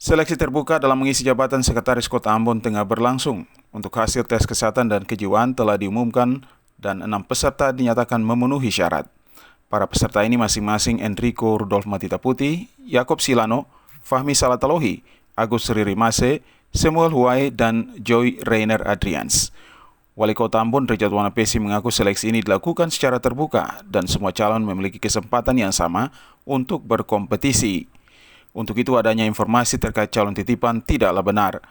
Seleksi terbuka dalam mengisi jabatan Sekretaris Kota Ambon tengah berlangsung. Untuk hasil tes kesehatan dan kejiwaan telah diumumkan dan 6 peserta dinyatakan memenuhi syarat. Para peserta ini masing-masing Enrico Rudolf Matita Putih, Yakob Silano, Fahmi Salatalohi, Agus Ririmase, Samuel Huai, dan Joy Rainer Adrians. Wali Kota Ambon Richard Wanapesi mengaku seleksi ini dilakukan secara terbuka dan semua calon memiliki kesempatan yang sama untuk berkompetisi. Untuk itu adanya informasi terkait calon titipan tidaklah benar.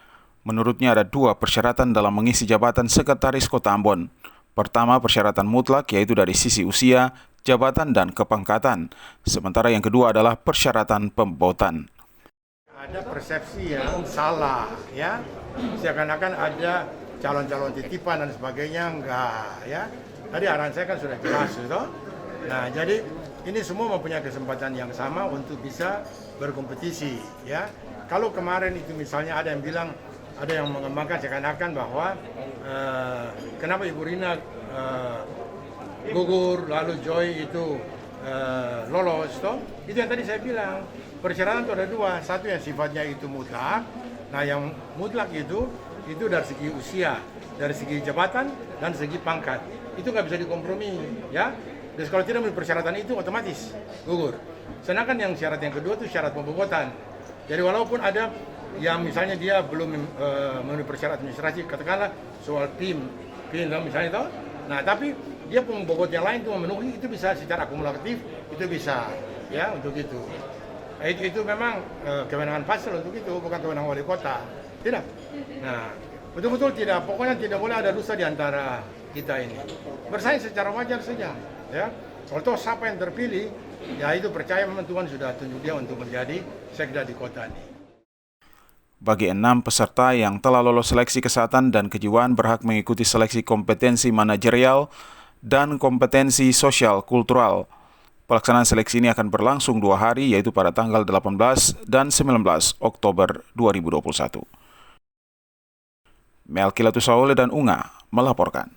Menurutnya ada 2 persyaratan dalam mengisi jabatan Sekretaris Kota Ambon. Pertama, persyaratan mutlak yaitu dari sisi usia, jabatan, dan kepangkatan. Sementara yang kedua adalah persyaratan pembobotan. Ada persepsi yang salah, ya. Seakan-akan ada calon-calon titipan dan sebagainya, enggak, ya. Tadi arahan saya kan sudah jelas, gitu. Nah, jadi ini semua mempunyai kesempatan yang sama untuk bisa berkompetisi, ya. Kalau kemarin itu misalnya ada yang bilang, ada yang mengembangkan seakan-akan bahwa kenapa Ibu Rina gugur, lalu Joy itu lolos, toh? Itu yang tadi saya bilang. Persyaratan itu ada 2, satu yang sifatnya itu mutlak. Nah, yang mutlak itu dari segi usia, dari segi jabatan, dan segi pangkat. Itu nggak bisa dikompromi, ya. Dan kalau tidak memenuhi persyaratan itu otomatis gugur. Sedangkan yang syarat yang kedua itu syarat pembobotan. Jadi walaupun ada yang misalnya dia belum memenuhi persyaratan administrasi, katakanlah soal PIN misalnya itu. Nah, tapi dia pembobot yang lain itu memenuhi, itu bisa secara akumulatif, itu bisa, ya, untuk itu. Itu memang kewenangan Pansel untuk itu, bukan kewenangan wali kota. Tidak. Nah, betul-betul tidak. Pokoknya tidak boleh ada dusta di antara kita ini. Bersaing secara wajar saja, ya. Kalau siapa yang terpilih, ya itu percaya memang Tuhan sudah tunjuk dia untuk menjadi sekda di kota ini. Bagi 6 peserta yang telah lolos seleksi kesehatan dan kejiwaan berhak mengikuti seleksi kompetensi manajerial dan kompetensi sosial kultural. Pelaksanaan seleksi ini akan berlangsung 2 hari, yaitu pada tanggal 18 dan 19 Oktober 2021. Melkilatus Saule dan Unga melaporkan.